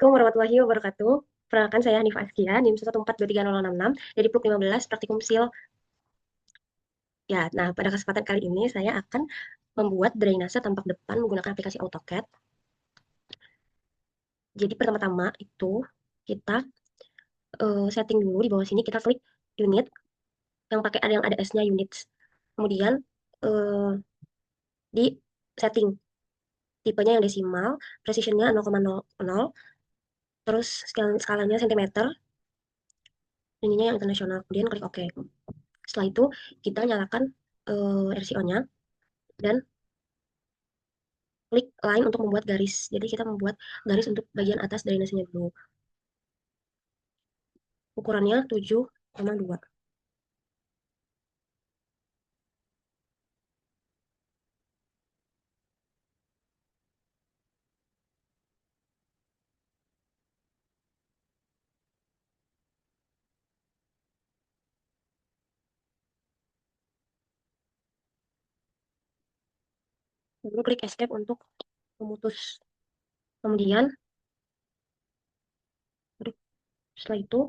Assalamualaikum warahmatullahi wabarakatuh. Perkenalkan saya Hanifah Askia, NIM 1423066 dari PLUK 15 Praktikum SIL. Ya, nah pada kesempatan kali ini saya akan membuat drainase tampak depan menggunakan aplikasi AutoCAD. Jadi pertama-tama itu kita setting dulu di bawah sini, kita klik unit yang pakai yang ada S-nya units. Kemudian uh, di setting tipenya yang desimal, precisionnya 0,00, terus skalanya cm, ininya yang internasional. Kemudian klik OK. Setelah itu kita nyalakan RCO-nya dan klik line untuk membuat garis. Jadi kita membuat garis untuk bagian atas drainasenya dulu. Ukurannya 7,2. Lalu klik escape untuk memutus. Kemudian setelah itu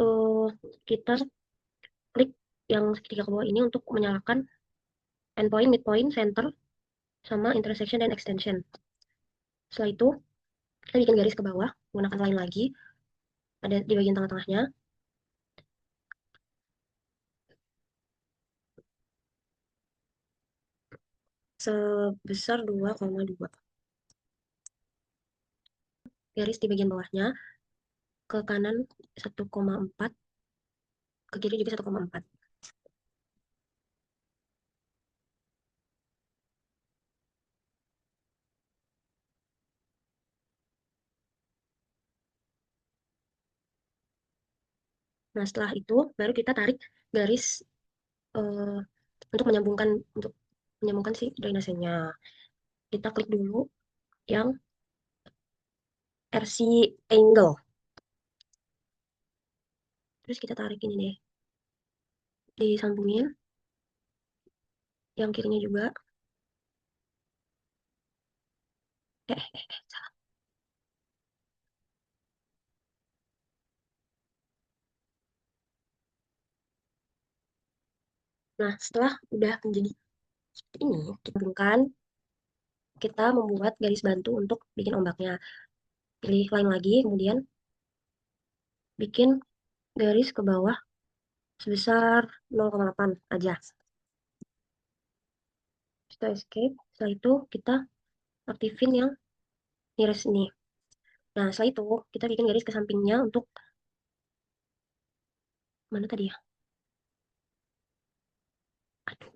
eh, kita klik yang segitiga ke bawah ini untuk menyalakan endpoint, midpoint, center, sama intersection dan extension. Setelah itu kita bikin garis ke bawah menggunakan line lagi, ada di bagian tengah-tengahnya, sebesar 2,2. Garis di bagian bawahnya ke kanan 1,4, ke kiri juga 1,4. Nah, setelah itu baru kita tarik garis eh, untuk menyambungkan si drainasenya. Kita klik dulu yang RC angle. Terus kita tarik ini deh. Disambungin. Yang kirinya juga. Salah. Nah, setelah udah menjadi seperti ini, kita hubungkan, kita membuat garis bantu untuk bikin ombaknya. Pilih line lagi, kemudian bikin garis ke bawah sebesar 0,8 aja. Kita escape. Setelah itu kita aktifin yang nearest ini. Nah, setelah itu kita bikin garis ke sampingnya untuk mana tadi ya? Aduh,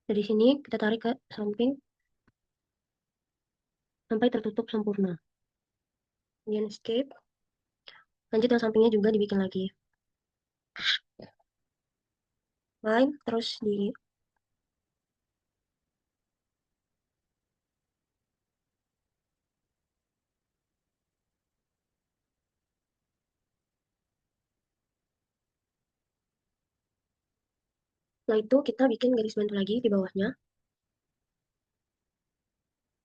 dari sini kita tarik ke samping sampai tertutup sempurna. Kemudian escape. Lanjut yang sampingnya juga dibikin lagi. Line, terus di setelah itu kita bikin garis bantu lagi di bawahnya.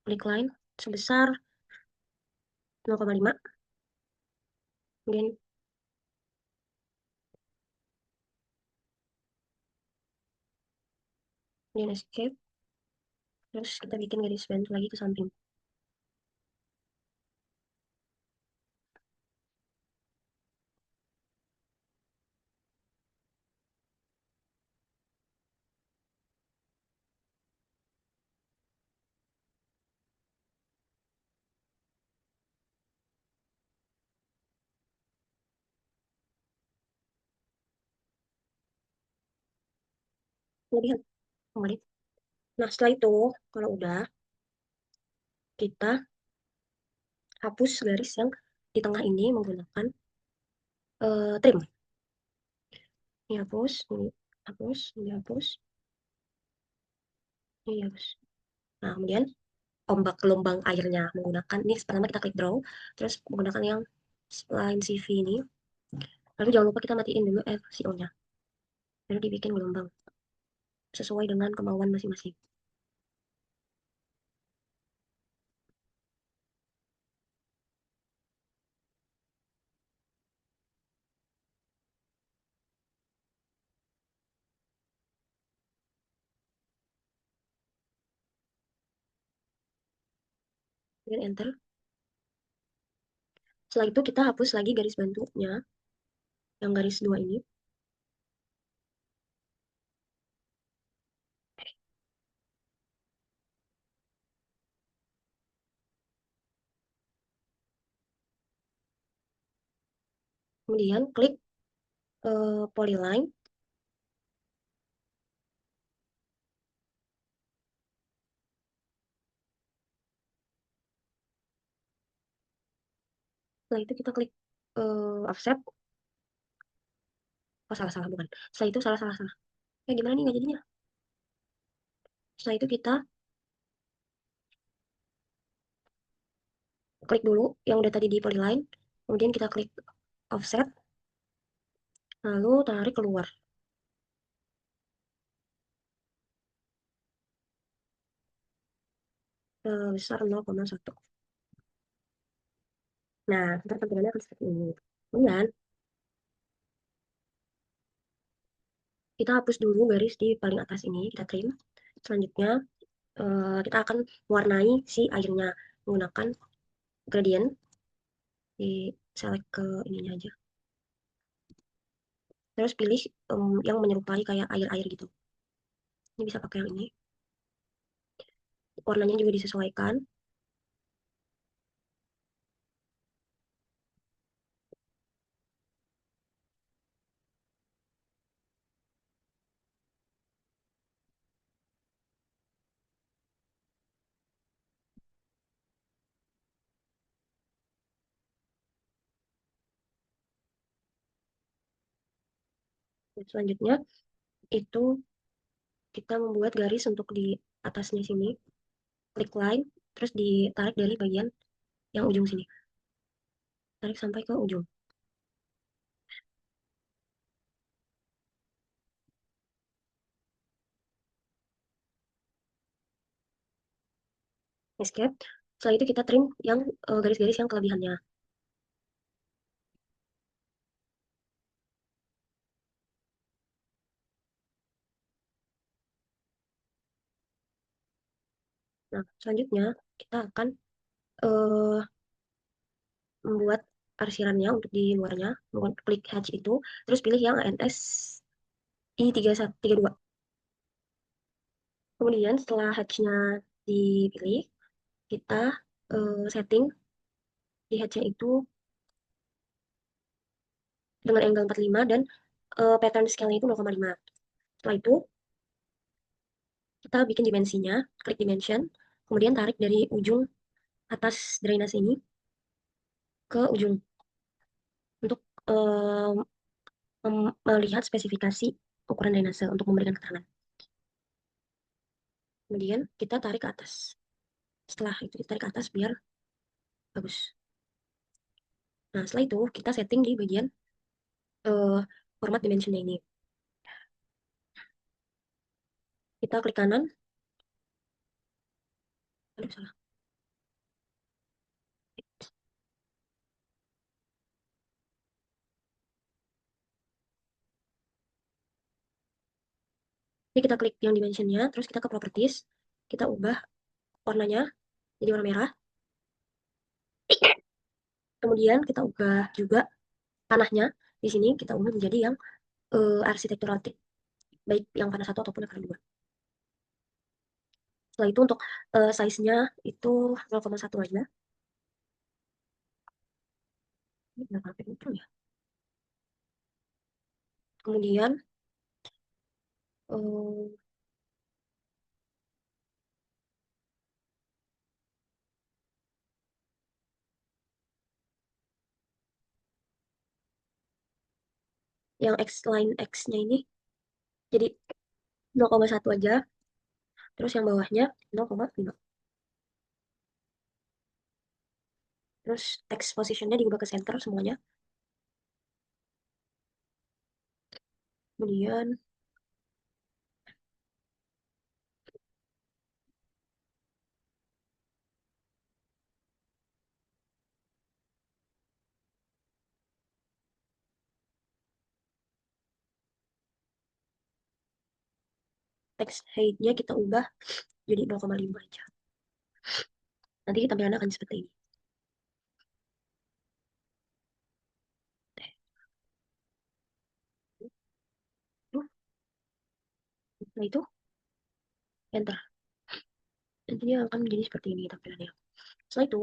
Klik line sebesar 0,5. Kemudian escape. Terus kita bikin garis bantu lagi ke samping. Kemudian kembali. Nah, setelah itu, kalau udah, kita hapus garis yang di tengah ini menggunakan trim. Ini hapus, ini hapus, ini hapus, ini hapus. Nah, kemudian ombak gelombang airnya menggunakan, ini pertama kita klik draw, terus menggunakan yang line CV ini. Lalu jangan lupa kita matiin dulu FCO-nya. Lalu dibikin gelombang sesuai dengan kemauan masing-masing. dan enter. Setelah itu kita hapus lagi garis bantunya, yang garis dua ini. Kemudian klik polyline. Setelah itu kita klik offset. Oh, salah-salah, bukan. Setelah itu salah-salah-salah. Gimana nih nggak jadinya? Setelah itu kita klik dulu yang udah tadi di polyline. Kemudian kita klik offset. Lalu tarik keluar. Besar 0,1. Nah, ntar tampilannya akan seperti ini. Kemudian, kita hapus dulu garis di paling atas ini, kita trim. Selanjutnya, kita akan warnai si airnya menggunakan gradient. Di select ke ininya aja. Terus pilih yang menyerupai kayak air-air gitu. Ini bisa pakai yang ini. Warnanya juga disesuaikan. Dan selanjutnya, itu kita membuat garis untuk di atasnya sini. Klik line, terus ditarik dari bagian yang ujung sini. Tarik sampai ke ujung. Escape. Setelah itu kita trim yang garis-garis yang kelebihannya. Nah, selanjutnya kita akan eh, membuat arsirannya untuk di luarnya. Klik hatch itu, terus pilih yang ANS I3132. Kemudian setelah hatch-nya dipilih, kita setting di hatch-nya itu dengan angle 45 dan pattern scale-nya itu 0,5. Setelah itu, kita bikin dimensinya, klik dimension, kemudian tarik dari ujung atas drainase ini ke ujung untuk melihat spesifikasi ukuran drainase untuk memberikan keterangan. Kemudian kita tarik ke atas. Setelah itu kita tarik ke atas biar bagus. Nah, setelah itu kita setting di bagian uh, format dimensionnya ini. Kita klik kanan. Aduh, salah. Ini kita klik yang dimensionnya, terus kita ke properties. Kita ubah warnanya jadi warna merah. Kemudian kita ubah juga tanahnya. Di sini kita ubah menjadi yang arsitektural tip, baik yang warna satu ataupun yang warna dua. Setelah itu untuk size-nya itu 0,1 aja. Ini berapa pixel ya? Kemudian eh, yang X line X-nya ini jadi 0,1 aja. Terus yang bawahnya 0,5. Terus text positionnya diubah ke center semuanya. Kemudian text height-nya kita ubah jadi 0,5 aja. Nanti tampilannya akan seperti ini. Nah itu enter. Nantinya akan menjadi seperti ini tampilannya. Setelah itu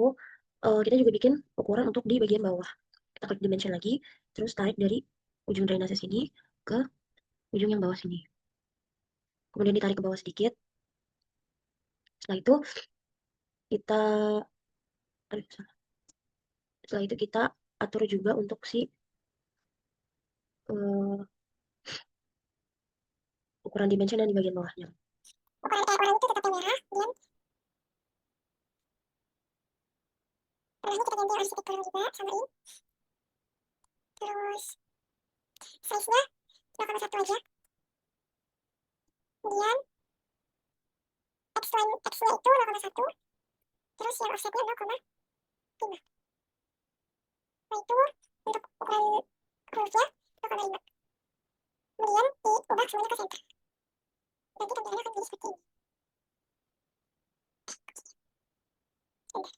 kita juga bikin ukuran untuk di bagian bawah. Kita klik dimension lagi, terus tarik dari ujung drainase sini ke ujung yang bawah sini. Kemudian ditarik ke bawah sedikit. Setelah itu kita aduh, salah. Setelah itu kita atur juga untuk si eh, ukuran dimension yang di bagian bawahnya. Ukuran itu tetap yang merah, kemudian warnanya kita ganti arsitektur juga, samain. Terus size-nya 0,1 aja. Kemudian X-line X-nya itu 0,1. Terus yang offsetnya 0,5. Nah itu untuk ukuran hurufnya 0,5. Kemudian diubah semuanya ke center. Nanti tampilannya akan jadi seperti ini. Enter.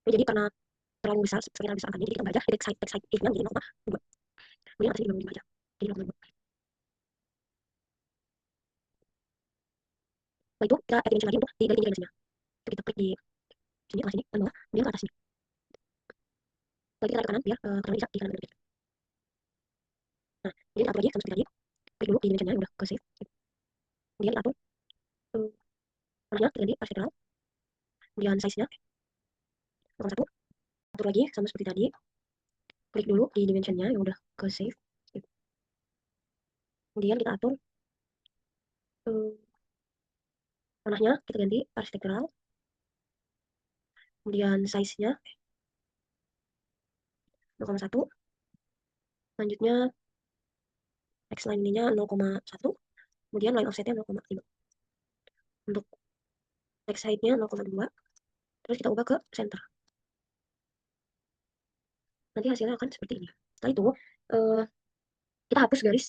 Jadi karena terlalu besar, sekitar besar angkanya, jadi kita tambah aja text height if-nya menjadi 0,2. Kemudian atasnya juga 0,5 aja. Jadi 0,2. Setelah itu kita add dimension lagi untuk di bagian dimensinya. Itu kita klik di sini, atas sini, dan bawah, kemudian ke atas sini. Setelah kita tarik ke kanan biar kanan bisa di kanan benar. Nah, jadi kita atur lagi sama seperti tadi. Klik dulu di dimensionnya yang udah ke save. Kemudian kita atur warnanya kita ganti arsitektural. Kemudian size-nya 0,1. Atur lagi sama seperti tadi. Klik dulu di dimensionnya yang udah ke save. Kemudian kita atur eh, warnanya kita ganti arsitektural. Kemudian size-nya 0,1. Selanjutnya X line ininya 0,1. Kemudian line offsetnya 0,5. Untuk text height-nya 0,2. Terus kita ubah ke center. Nanti hasilnya akan seperti ini. Setelah itu eh, kita hapus garis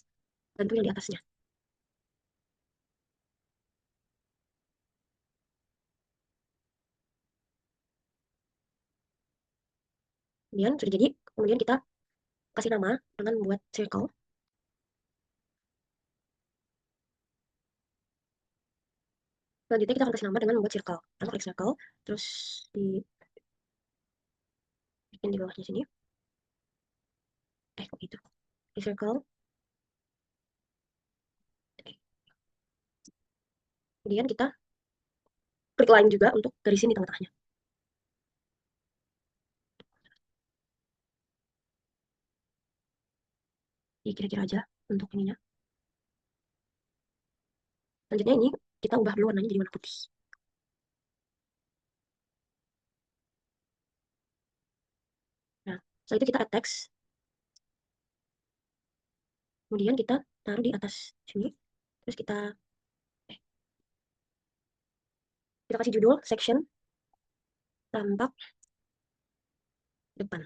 bantu yang di atasnya. Kemudian sudah jadi. Kemudian kita kasih nama dengan membuat circle. Selanjutnya kita akan kasih nama dengan membuat circle. Kita klik circle, terus bikin di bawahnya sini. Kok gitu. Di circle. Kemudian kita klik line juga untuk garisin di tengah-tengahnya. Kira-kira aja untuk ininya. Selanjutnya ini kita ubah dulu warnanya jadi warna putih. Nah, setelah itu kita add text. Kemudian kita taruh di atas sini. Terus kita kasih judul section tampak depan.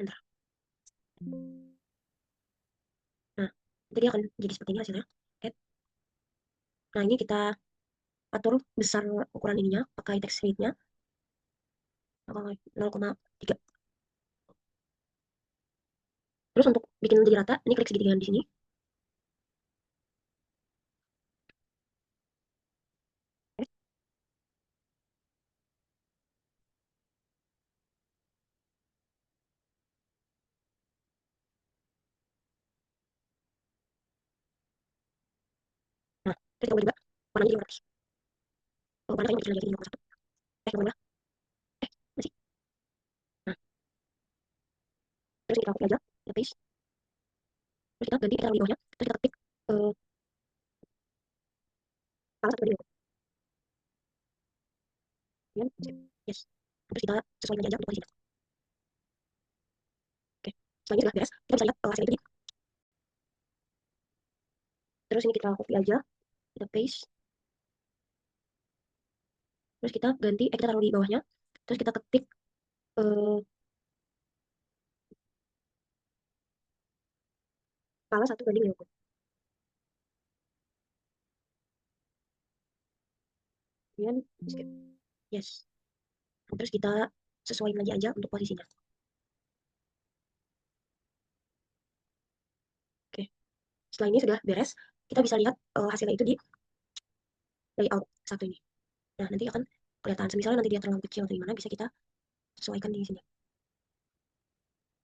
Enter. Nah, jadi akan jadi seperti ini hasilnya. Add. Nah, ini kita atur besar ukuran ininya pakai text weight-nya 0,3. Terus untuk bikin jadi rata, ini klik segitiga di sini. Nah, terus kita ubah juga warnanya jadi warna putih. Oh, warna kayaknya kecil aja jadi 0,1. Warna. Masih. Nah, terus kita copy aja, kita paste. Terus kita ganti, kita taruh di bawahnya. Terus kita ketik satu banding 2. Kemudian skip. Yes. Terus kita sesuaikan lagi aja untuk posisinya. Oke. Setelah ini sudah beres, kita bisa lihat hasilnya itu di. Terus ini kita copy aja, kita paste, terus kita ganti, kita taruh di bawahnya, terus kita ketik eh, skala 1:50. Kemudian skip. Yes. Terus kita sesuaikan lagi aja untuk posisinya. Oke. Setelah ini sudah beres, kita bisa lihat hasilnya itu di layout satu ini. Nah, nanti akan kelihatan. Misalnya nanti dia terlalu kecil atau gimana, bisa kita sesuaikan di sini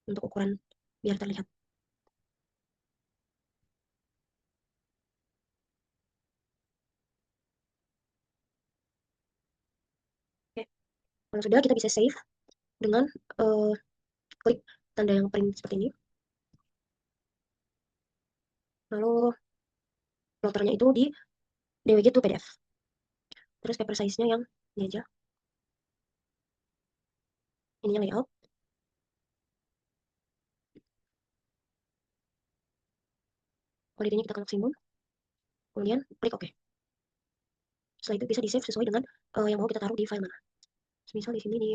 untuk ukuran biar terlihat. Oke. Kalau sudah, kita bisa save dengan uh, klik tanda yang print seperti ini. Lalu ploternya itu di DWG to PDF. Terus paper size-nya yang ini aja. Ininya layout. Quality-nya kita ke maksimum. Kemudian klik OK. Setelah itu bisa di-save sesuai dengan yang mau kita taruh di file mana. Misal di sini di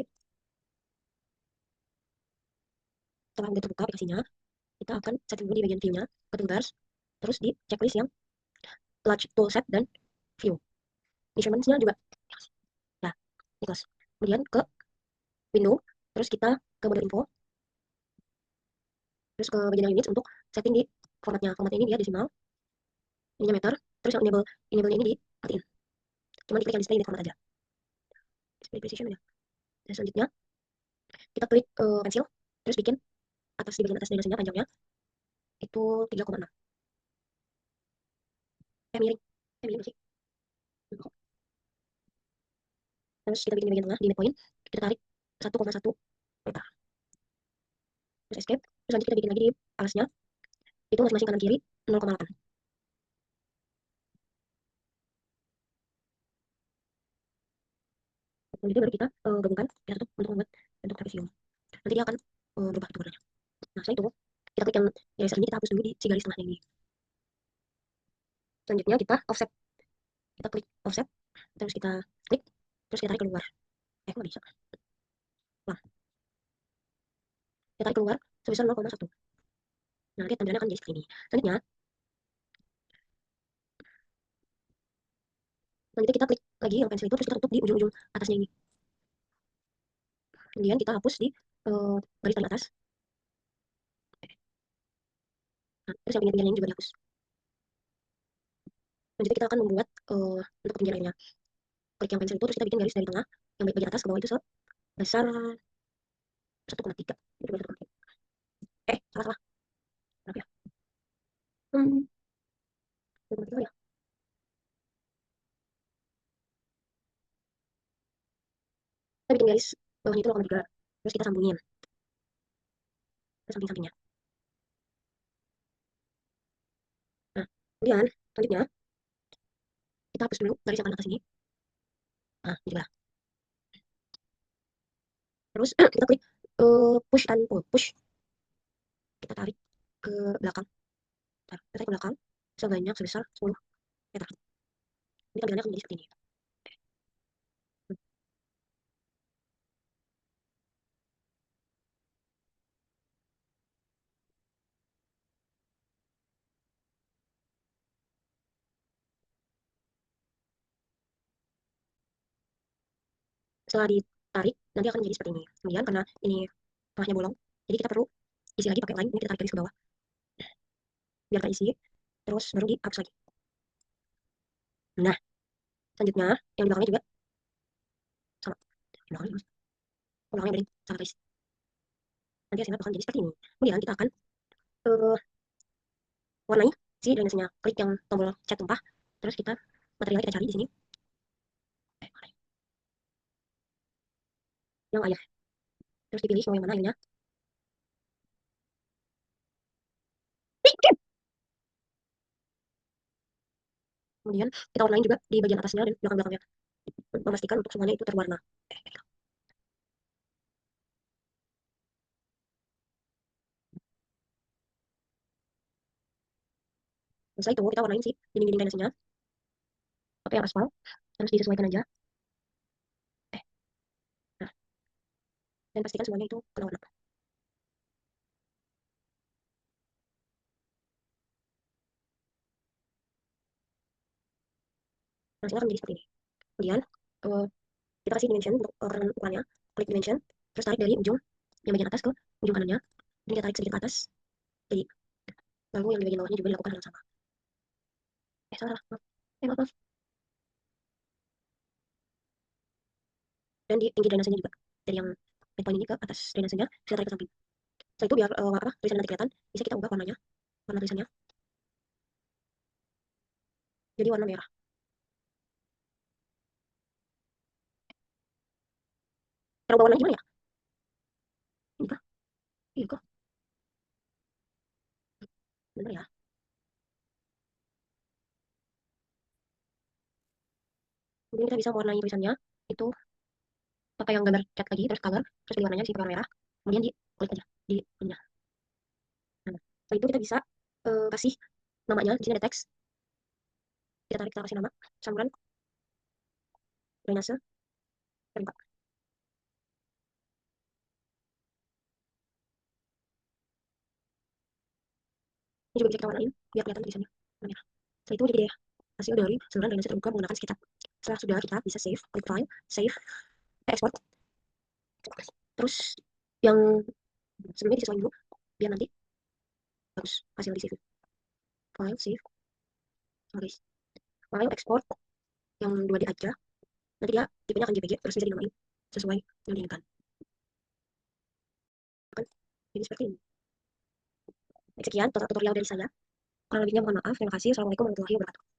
setelah udah terbuka aplikasinya, kita akan setting dulu di bagian view-nya, ke toolbars, terus di checklist yang large toolset dan view. Measurements-nya juga nah, ini close. Kemudian ke window, terus kita ke mode info, terus ke bagian units untuk setting di formatnya. Formatnya ini dia decimal, ininya meter, terus yang enable ini dimatiin. Cuma diklik yang display unit format aja. Display precision ya. Dan selanjutnya kita klik pensil, terus bikin atas di bagian atas drainasenya panjangnya itu 3,6. Miring. Miring sih. Terus kita bikin di bagian tengah di midpoint, kita tarik 1,1 meter. Terus escape. Terus lanjut kita bikin lagi di alasnya, itu masing-masing kanan kiri 0,8. Selanjutnya baru kita gabungkan ya satu untuk membuat bentuk trapesium. Nanti dia akan berubah bentuk warnanya. Nah, setelah itu kita klik yang eraser ini, kita hapus dulu di si garis tengahnya ini. Selanjutnya kita offset. Kita klik offset, terus kita klik, terus kita tarik keluar. Nggak bisa. Nah, kita tarik keluar sebesar 0,1. Nah, nanti tampilannya akan jadi seperti ini. Selanjutnya kita klik lagi yang pensil itu, terus kita tutup di ujung-ujung atasnya ini. Kemudian kita hapus di garis paling atas. Nah, terus yang pinggir-pinggirnya ini juga dihapus. Selanjutnya kita akan membuat untuk ketinggian airnya. Klik yang pensil itu, terus kita bikin garis dari tengah yang bagian atas ke bawah itu sebesar 1,3. Salah salah. Berapa ya? Hmm, 1,3 ya. Kita bikin garis bawahnya itu 0,3. Terus kita sambungin ke samping-sampingnya. Nah, kemudian selanjutnya kita hapus dulu garis yang paling atas ini. Nah, ini juga. Terus kita klik push and pull. Push. Kita tarik ke belakang. Kita tarik ke belakang sebanyak sebesar 10 meter. Ini tampilannya akan menjadi seperti ini. Setelah ditarik, nanti akan menjadi seperti ini. Kemudian karena ini tengahnya bolong, jadi kita perlu isi lagi pakai line. Ini kita tarik garis ke bawah, biar terisi. Terus baru dihapus lagi. Nah, selanjutnya yang di belakangnya juga sama. Di belakangnya mas. Belakangnya bering sama garis. Nanti hasilnya bakal jadi seperti ini. Kemudian kita akan uh, warnai si drainasenya. Klik yang tombol cat tumpah. Terus kita material kita cari di sini. Yang air. Terus dipilih mau yang mana airnya. Kemudian kita warnain juga di bagian atasnya dan belakang-belakangnya. Memastikan untuk semuanya itu terwarna. Setelah itu kita warnain sih dinding-dinding tenisnya pakai yang aspal, harus disesuaikan aja. Eh, nah, dan pastikan semuanya itu kena warna. Hasilnya akan menjadi seperti ini. Kemudian eh, kita kasih dimension untuk ukurannya, klik dimension, terus tarik dari ujung yang bagian atas ke ujung kanannya, dan kita tarik sedikit ke atas. Jadi lalu yang di bagian bawahnya juga dilakukan hal yang sama. Salah, maaf. Maaf. Dan di tinggi drainasenya juga dari yang midpoint ini ke atas drainasenya kita tarik ke samping. Setelah itu biar apa tulisannya nanti kelihatan, bisa kita ubah warnanya, warna tulisannya jadi warna merah. Cara ubah warnanya gimana ya? Ini kah? Iya kah? Bener ya. Kemudian kita bisa warnai tulisannya itu pakai yang gambar cat lagi, terus color, terus pilih warnanya di pakai merah. Kemudian di klik aja di ininya. Nah, setelah itu kita bisa kasih namanya. Di sini ada teks. Kita tarik, kita kasih nama saluran drainase terbuka. Ini juga bisa kita warnain biar kelihatan tulisannya warna merah. Setelah itu jadi deh hasil dari saluran drainase terbuka menggunakan SketchUp. Setelah sudah kita bisa save, klik file, save, export. Terus yang sebelumnya disesuaikan dulu biar nanti bagus hasil di save. File, save, guys. File, export yang 2D aja. Nanti dia tipenya akan JPG terus bisa dinamain sesuai yang diinginkan. Kan jadi seperti ini. Sekian tutorial dari saya. Kurang lebihnya mohon maaf. Terima kasih. Assalamualaikum warahmatullahi wabarakatuh.